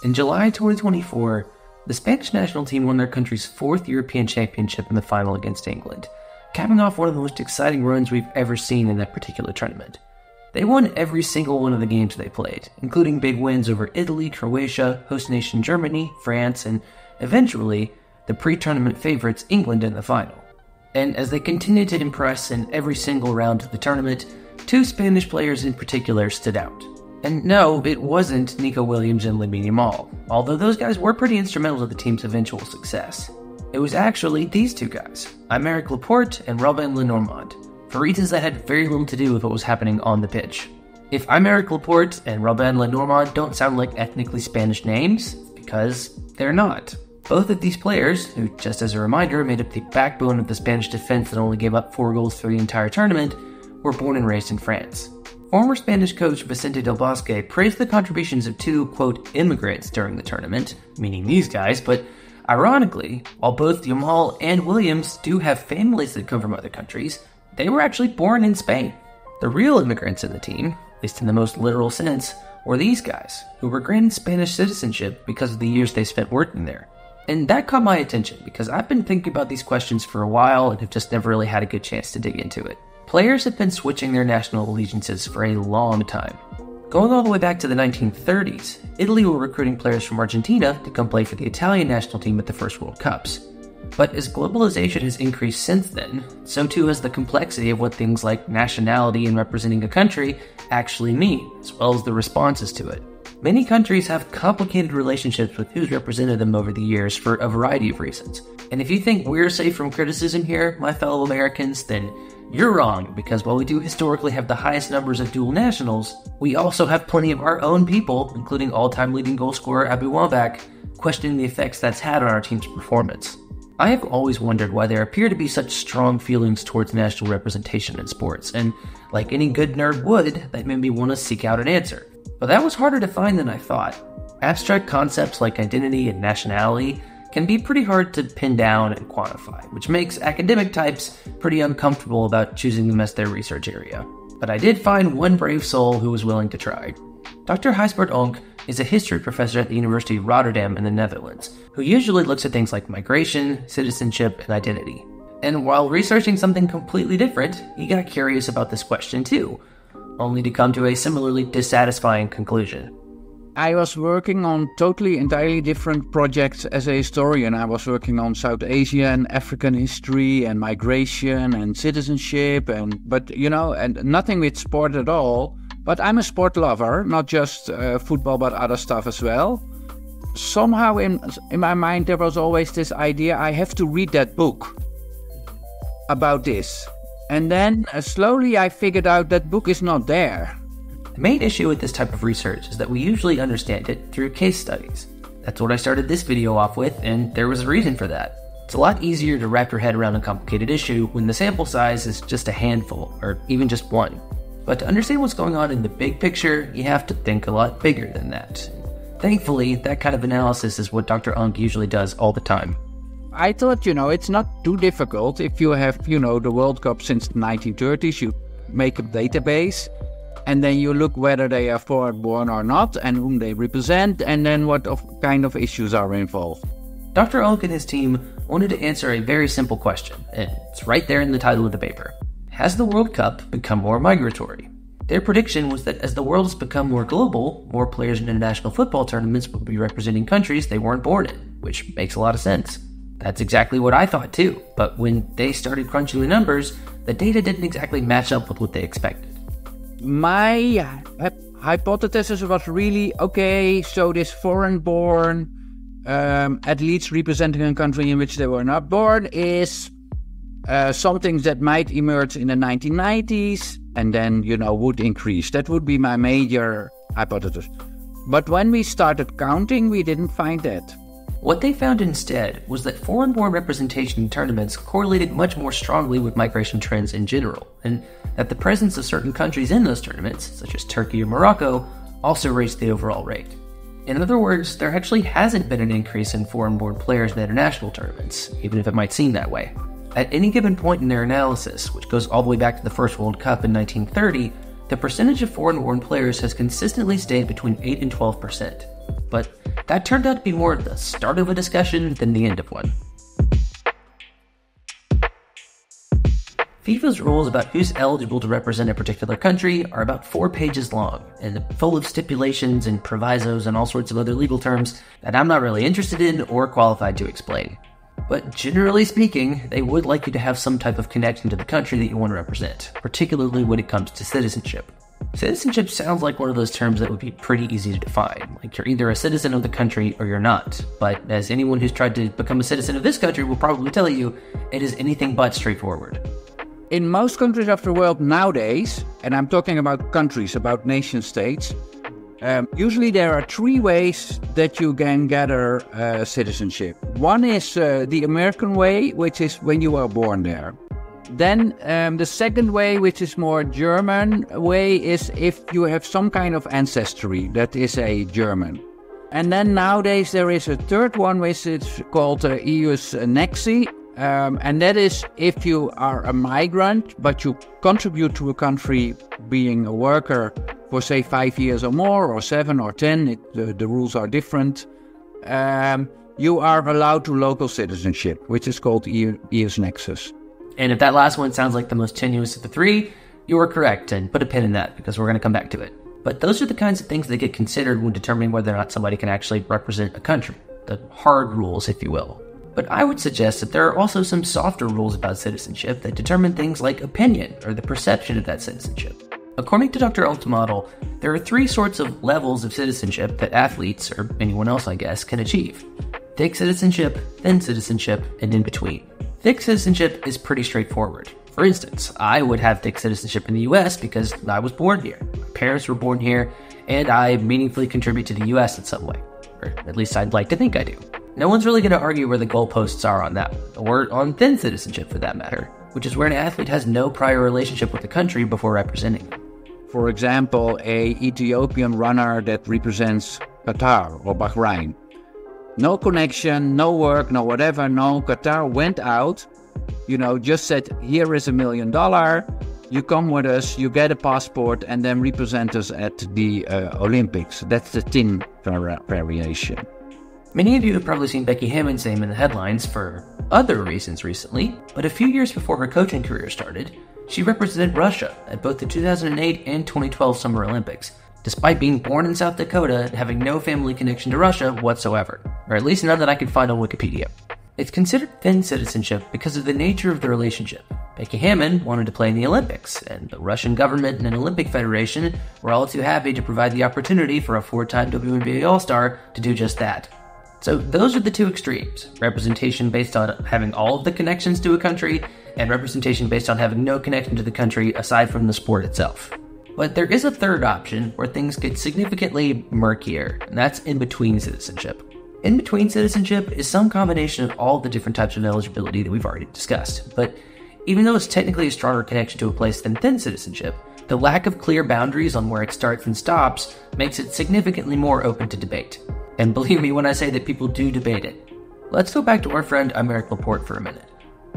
In July 2024, the Spanish national team won their country's fourth European Championship in the final against England, capping off one of the most exciting runs we've ever seen in that particular tournament. They won every single one of the games they played, including big wins over Italy, Croatia, host nation Germany, France, and eventually the pre-tournament favorites England in the final. And as they continued to impress in every single round of the tournament, two Spanish players in particular stood out. And no, it wasn't Nico Williams and Lamine Yamal, although those guys were pretty instrumental to the team's eventual success. It was actually these two guys, Aymeric Laporte and Robin Lenormand, for reasons that had very little to do with what was happening on the pitch. If Aymeric Laporte and Robin Lenormand don't sound like ethnically Spanish names, because they're not. Both of these players, who just as a reminder made up the backbone of the Spanish defense that only gave up 4 goals for the entire tournament, were born and raised in France. Former Spanish coach Vicente Del Bosque praised the contributions of two, quote, immigrants during the tournament, meaning these guys, but ironically, while both Yamal and Williams do have families that come from other countries, they were actually born in Spain. The real immigrants in the team, at least in the most literal sense, were these guys, who were granted Spanish citizenship because of the years they spent working there. And that caught my attention because I've been thinking about these questions for a while and have just never really had a good chance to dig into it. Players have been switching their national allegiances for a long time. Going all the way back to the 1930s, Italy were recruiting players from Argentina to come play for the Italian national team at the first World Cups. But as globalization has increased since then, so too has the complexity of what things like nationality and representing a country actually mean, as well as the responses to it. Many countries have complicated relationships with who's represented them over the years for a variety of reasons. And if you think we're safe from criticism here, my fellow Americans, then you're wrong, because while we do historically have the highest numbers of dual nationals, we also have plenty of our own people, including all-time leading goal scorer Abu Wambach, questioning the effects that's had on our team's performance. I have always wondered why there appear to be such strong feelings towards national representation in sports, and like any good nerd would, that made me want to seek out an answer. But that was harder to find than I thought. Abstract concepts like identity and nationality can be pretty hard to pin down and quantify, which makes academic types pretty uncomfortable about choosing them as their research area. But I did find one brave soul who was willing to try. Dr. Gijsbert Oonk is a history professor at the University of Rotterdam in the Netherlands, who usually looks at things like migration, citizenship, and identity. And while researching something completely different, he got curious about this question too, only to come to a similarly dissatisfying conclusion. I was working on entirely different projects as a historian. I was working on South Asia and African history and migration and citizenship, but nothing with sport at all. But I'm a sport lover, not just football, but other stuff as well. Somehow in my mind there was always this idea, I have to read that book about this. And then slowly I figured out that book is not there. The main issue with this type of research is that we usually understand it through case studies. That's what I started this video off with, and there was a reason for that. It's a lot easier to wrap your head around a complicated issue when the sample size is just a handful, or even just one. But to understand what's going on in the big picture, you have to think a lot bigger than that. Thankfully, that kind of analysis is what Dr. Oonk usually does all the time. I thought, it's not too difficult. If you have, the World Cup since the 1930s, you make a database, and then you look whether they are foreign-born or not, and whom they represent, and then what kind of issues are involved. Dr. Oonk and his team wanted to answer a very simple question, and it's right there in the title of the paper. Has the World Cup become more migratory? Their prediction was that as the world has become more global, more players in international football tournaments will be representing countries they weren't born in, which makes a lot of sense. That's exactly what I thought too, but when they started crunching the numbers, the data didn't exactly match up with what they expected. My hypothesis was really, okay, so this foreign-born athletes representing a country in which they were not born is something that might emerge in the 1990s and then, would increase. That would be my major hypothesis. But when we started counting, we didn't find that. What they found instead was that foreign-born representation in tournaments correlated much more strongly with migration trends in general, and that the presence of certain countries in those tournaments, such as Turkey or Morocco, also raised the overall rate. In other words, there actually hasn't been an increase in foreign-born players in international tournaments, even if it might seem that way. At any given point in their analysis, which goes all the way back to the first World Cup in 1930, the percentage of foreign-born players has consistently stayed between 8 and 12%. But that turned out to be more the start of a discussion than the end of one. FIFA's rules about who's eligible to represent a particular country are about 4 pages long, and full of stipulations and provisos and all sorts of other legal terms that I'm not really interested in or qualified to explain. But generally speaking, they would like you to have some type of connection to the country that you want to represent, particularly when it comes to citizenship. Citizenship sounds like one of those terms that would be pretty easy to define, like you're either a citizen of the country or you're not, but as anyone who's tried to become a citizen of this country will probably tell you, it is anything but straightforward. In most countries of the world nowadays, and I'm talking about countries, about nation states, usually there are 3 ways that you can gather citizenship. One is the American way, which is when you are born there. Then the second way, which is more German way, is if you have some kind of ancestry that is a German. And then nowadays there is a third one, which is called ius nexi. And that is if you are a migrant, but you contribute to a country being a worker for, say, 5 years or more, or 7 or 10, the rules are different, you are allowed to local citizenship, which is called ius nexus. And if that last one sounds like the most tenuous of the 3, you are correct, and put a pin in that, because we're going to come back to it. But those are the kinds of things that get considered when determining whether or not somebody can actually represent a country. The hard rules, if you will. But I would suggest that there are also some softer rules about citizenship that determine things like opinion or the perception of that citizenship. According to Dr. Oonck's model, there are 3 sorts of levels of citizenship that athletes, or anyone else I guess, can achieve. Thick citizenship, thin citizenship, and in between. Thick citizenship is pretty straightforward. For instance, I would have thick citizenship in the US because I was born here. My parents were born here, and I meaningfully contribute to the US in some way. Or at least I'd like to think I do. No one's really going to argue where the goalposts are on that, or on thin citizenship for that matter, which is where an athlete has no prior relationship with the country before representing them. For example, a Ethiopian runner that represents Qatar or Bahrain. No connection, no work, no whatever, no. Qatar went out, just said, here is $1 million, you come with us, you get a passport, and then represent us at the Olympics. That's the thin variation. Many of you have probably seen Becky Hammon's name in the headlines for other reasons recently, but a few years before her coaching career started, she represented Russia at both the 2008 and 2012 Summer Olympics, despite being born in South Dakota and having no family connection to Russia whatsoever, or at least none that I could find on Wikipedia. It's considered thin citizenship because of the nature of the relationship. Becky Hammon wanted to play in the Olympics, and the Russian government and an Olympic federation were all too happy to provide the opportunity for a 4-time WNBA All-Star to do just that. So those are the 2 extremes, representation based on having all of the connections to a country, and representation based on having no connection to the country aside from the sport itself. But there is a third option where things get significantly murkier, and that's in-between citizenship. In-between citizenship is some combination of all the different types of eligibility that we've already discussed, but even though it's technically a stronger connection to a place than thin citizenship, the lack of clear boundaries on where it starts and stops makes it significantly more open to debate. And believe me when I say that people do debate it. Let's go back to our friend Aymeric Laporte for a minute.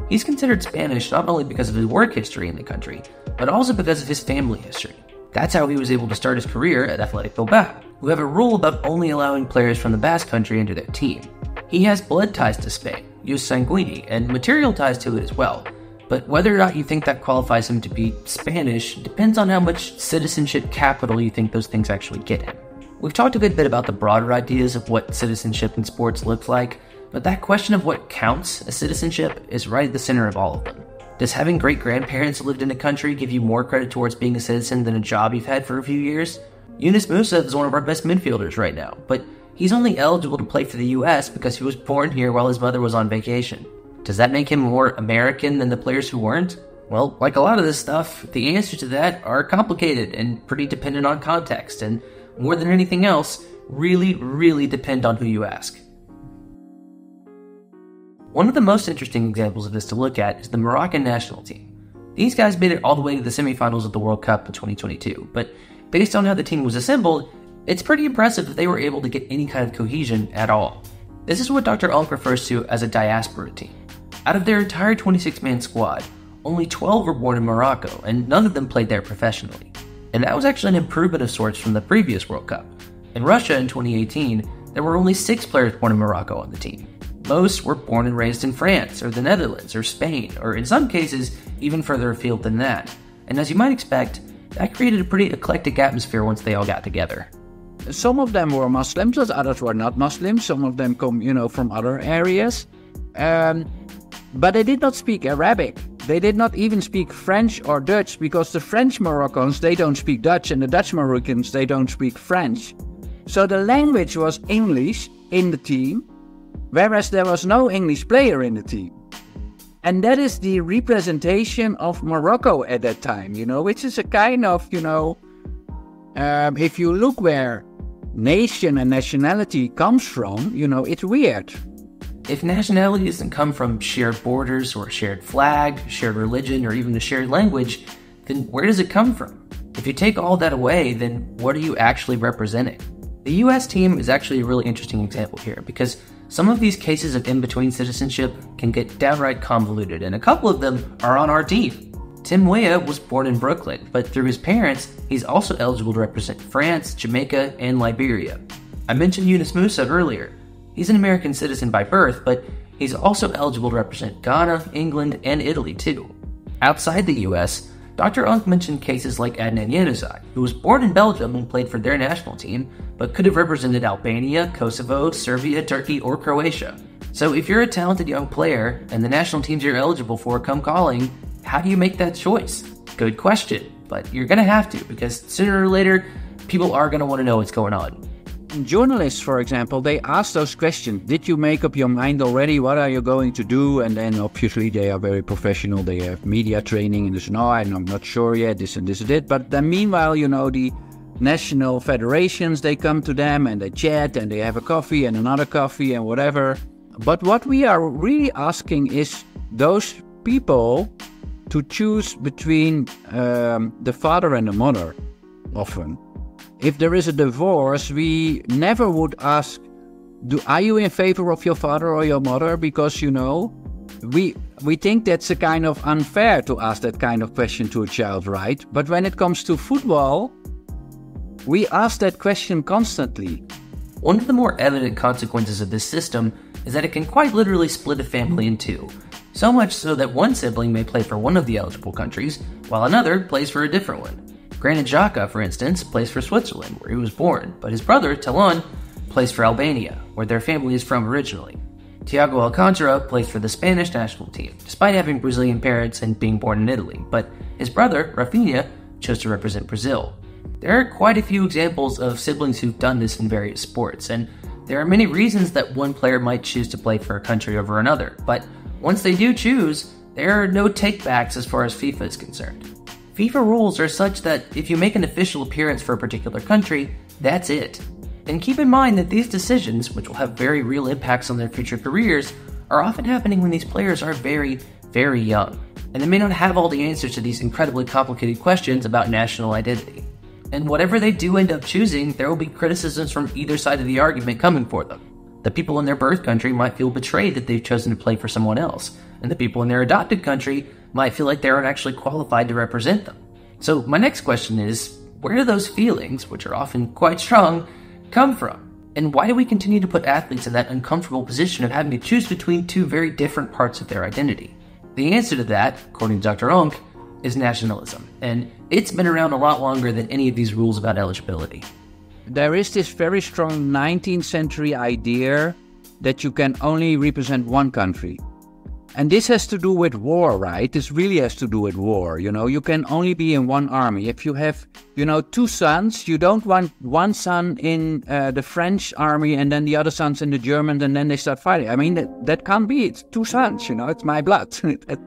He's considered Spanish not only because of his work history in the country, but also because of his family history. That's how he was able to start his career at Athletic Bilbao, who have a rule about only allowing players from the Basque Country into their team. He has blood ties to Spain, jus sanguini, and material ties to it as well. But whether or not you think that qualifies him to be Spanish depends on how much citizenship capital you think those things actually get him. We've talked a good bit about the broader ideas of what citizenship in sports looks like, but that question of what counts as citizenship is right at the center of all of them. Does having great-grandparents who lived in a country give you more credit towards being a citizen than a job you've had for a few years? Yunus Musa is one of our best midfielders right now, but he's only eligible to play for the US because he was born here while his mother was on vacation. Does that make him more American than the players who weren't? Well, like a lot of this stuff, the answers to that are complicated and pretty dependent on context, and more than anything else, really depend on who you ask. One of the most interesting examples of this to look at is the Moroccan national team. These guys made it all the way to the semifinals of the World Cup in 2022, but based on how the team was assembled, it's pretty impressive that they were able to get any kind of cohesion at all. This is what Dr. Oonk refers to as a diaspora team. Out of their entire 26-man squad, only 12 were born in Morocco, and none of them played there professionally. And that was actually an improvement of sorts from the previous World Cup. In Russia in 2018, there were only 6 players born in Morocco on the team. Most were born and raised in France, or the Netherlands, or Spain, or in some cases, even further afield than that. And as you might expect, that created a pretty eclectic atmosphere once they all got together. Some of them were Muslims, others were not Muslims. Some of them come, from other areas. But they did not speak Arabic. They did not even speak French or Dutch, because the French Moroccans, they don't speak Dutch, and the Dutch Moroccans, they don't speak French. So the language was English in the team, whereas there was no English player in the team. And that is the representation of Morocco at that time, which is a kind of, if you look where nation and nationality comes from, it's weird. If nationality doesn't come from shared borders or a shared flag, shared religion, or even a shared language, then where does it come from? If you take all that away, then what are you actually representing? The US team is actually a really interesting example here, because some of these cases of in-between citizenship can get downright convoluted, and a couple of them are on our team. Tim Weah was born in Brooklyn, but through his parents, he's also eligible to represent France, Jamaica, and Liberia. I mentioned Yunus Musa earlier. He's an American citizen by birth, but he's also eligible to represent Ghana, England, and Italy too. Outside the US, Dr. Oonk mentioned cases like Adnan Januzaj, who was born in Belgium and played for their national team, but could have represented Albania, Kosovo, Serbia, Turkey, or Croatia. So if you're a talented young player and the national teams you're eligible for come calling, how do you make that choice? Good question, but you're gonna have to, because sooner or later, people are gonna wanna know what's going on. Journalists, for example, they ask those questions. Did you make up your mind already? What are you going to do? And then obviously they are very professional. They have media training and they say, no, I'm not sure yet, this and this and that. But then meanwhile, the national federations, they come to them and they chat and they have a coffee and another coffee and whatever. But what we are really asking is those people to choose between the father and the mother often. If there is a divorce, we never would ask, are you in favor of your father or your mother? Because, we think that's a kind of unfair to ask that kind of question to a child, right? But when it comes to football, we ask that question constantly. One of the more evident consequences of this system is that it can quite literally split a family in two. So much so that one sibling may play for one of the eligible countries, while another plays for a different one. Granit Xhaka, for instance, plays for Switzerland, where he was born, but his brother, Talon, plays for Albania, where their family is from originally. Thiago Alcantara plays for the Spanish national team, despite having Brazilian parents and being born in Italy, but his brother, Rafinha, chose to represent Brazil. There are quite a few examples of siblings who've done this in various sports, and there are many reasons that one player might choose to play for a country over another, but once they do choose, there are no takebacks as far as FIFA is concerned. FIFA rules are such that if you make an official appearance for a particular country, that's it. And keep in mind that these decisions, which will have very real impacts on their future careers, are often happening when these players are very, very young, and they may not have all the answers to these incredibly complicated questions about national identity. And whatever they do end up choosing, there will be criticisms from either side of the argument coming for them. The people in their birth country might feel betrayed that they've chosen to play for someone else, and the people in their adopted country might feel like they aren't actually qualified to represent them. So my next question is, where do those feelings, which are often quite strong, come from? And why do we continue to put athletes in that uncomfortable position of having to choose between two very different parts of their identity? The answer to that, according to Dr. Oonk, is nationalism, and it's been around a lot longer than any of these rules about eligibility. There is this very strong 19th century idea that you can only represent one country. And this has to do with war, right? This really has to do with war. You can only be in one army. If you have, two sons, you don't want one son in the French army and then the other sons in the German, and then they start fighting. I mean, that can't be. It's two sons, it's my blood.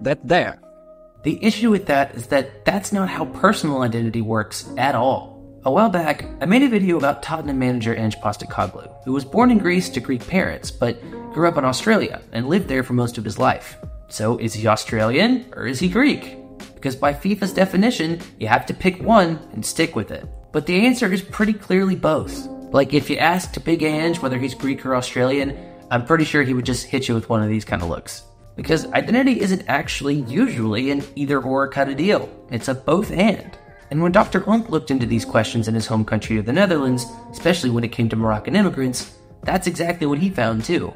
That's there. The issue with that is that that's not how personal identity works at all. A while back, I made a video about Tottenham manager Ange Postecoglou, who was born in Greece to Greek parents, but grew up in Australia and lived there for most of his life. So is he Australian or is he Greek? Because by FIFA's definition, you have to pick one and stick with it. But the answer is pretty clearly both. Like if you asked Big Ange whether he's Greek or Australian, I'm pretty sure he would just hit you with one of these kind of looks. Because identity isn't actually usually an either or kind of deal. It's a both and. And when Dr. Oonk looked into these questions in his home country of the Netherlands, especially when it came to Moroccan immigrants, that's exactly what he found too.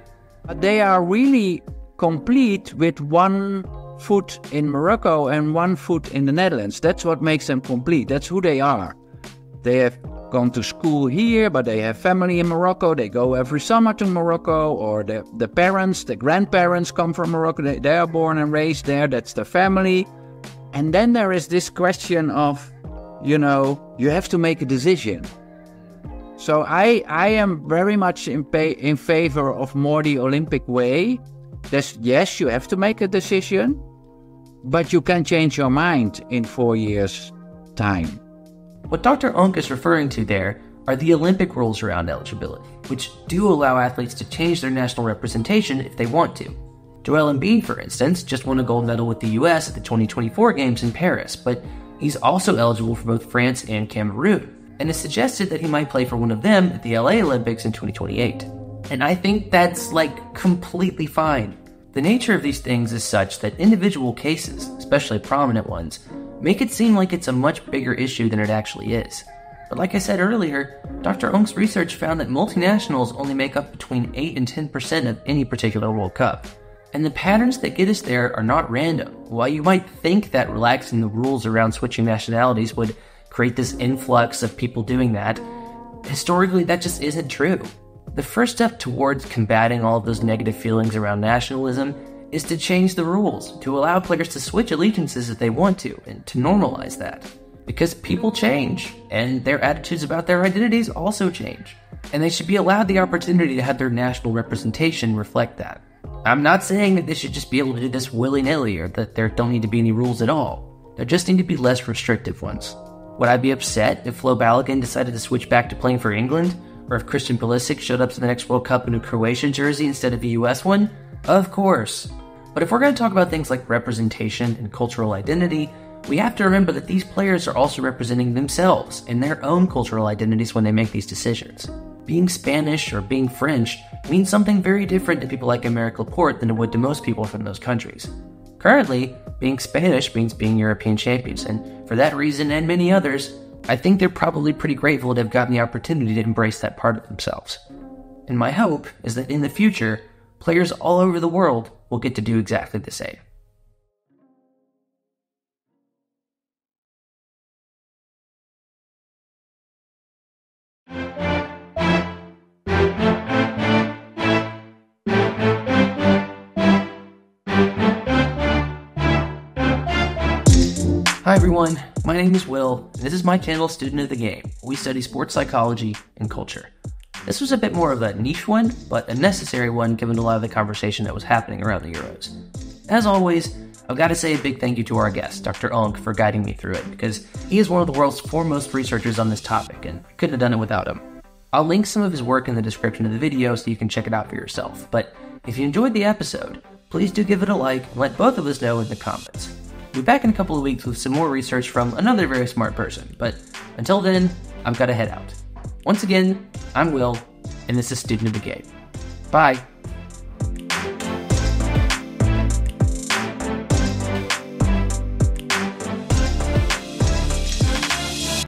But they are really complete with one foot in Morocco and one foot in the Netherlands. That's what makes them complete. That's who they are. They have gone to school here, but they have family in Morocco. They go every summer to Morocco, or the parents, the grandparents come from Morocco. They are born and raised there. That's their family. And then there is this question of, you have to make a decision. So I am very much in favor of more the Olympic way. Yes, you have to make a decision, but you can change your mind in 4 years' time. What Dr. Oonk is referring to there are the Olympic rules around eligibility, which do allow athletes to change their national representation if they want to. Joel Embiid, for instance, just won a gold medal with the US at the 2024 Games in Paris, but he's also eligible for both France and Cameroon, and it's suggested that he might play for one of them at the LA Olympics in 2028. And I think that's, completely fine. The nature of these things is such that individual cases, especially prominent ones, make it seem like it's a much bigger issue than it actually is. But like I said earlier, Dr. Oonk's research found that multinationals only make up between 8 and 10% of any particular World Cup. And the patterns that get us there are not random. While you might think that relaxing the rules around switching nationalities would create this influx of people doing that, historically that just isn't true. The first step towards combating all of those negative feelings around nationalism is to change the rules, to allow players to switch allegiances if they want to, and to normalize that. Because people change, and their attitudes about their identities also change. And they should be allowed the opportunity to have their national representation reflect that. I'm not saying that they should just be able to do this willy-nilly, or that there don't need to be any rules at all. There just need to be less restrictive ones. Would I be upset if Flo Balogun decided to switch back to playing for England? Or if Christian Pulisic showed up to the next World Cup in a Croatian jersey instead of a US one? Of course. But if we're going to talk about things like representation and cultural identity, we have to remember that these players are also representing themselves and their own cultural identities when they make these decisions. Being Spanish or being French means something very different to people like Aymeric Laporte than it would to most people from those countries. Currently, being Spanish means being European champions, and for that reason and many others, I think they're probably pretty grateful to have gotten the opportunity to embrace that part of themselves. And my hope is that in the future, players all over the world will get to do exactly the same. Hi everyone, my name is Will, and this is my channel Student of the Game. We study sports psychology and culture. This was a bit more of a niche one, but a necessary one given a lot of the conversation that was happening around the Euros. As always, I've got to say a big thank you to our guest, Dr. Oonk, for guiding me through it, because he is one of the world's foremost researchers on this topic, and couldn't have done it without him. I'll link some of his work in the description of the video so you can check it out for yourself, but if you enjoyed the episode, please do give it a like and let both of us know in the comments. We'll be back in a couple of weeks with some more research from another very smart person, but until then, I've got to head out. Once again, I'm Will, and this is Student of the Game. Bye!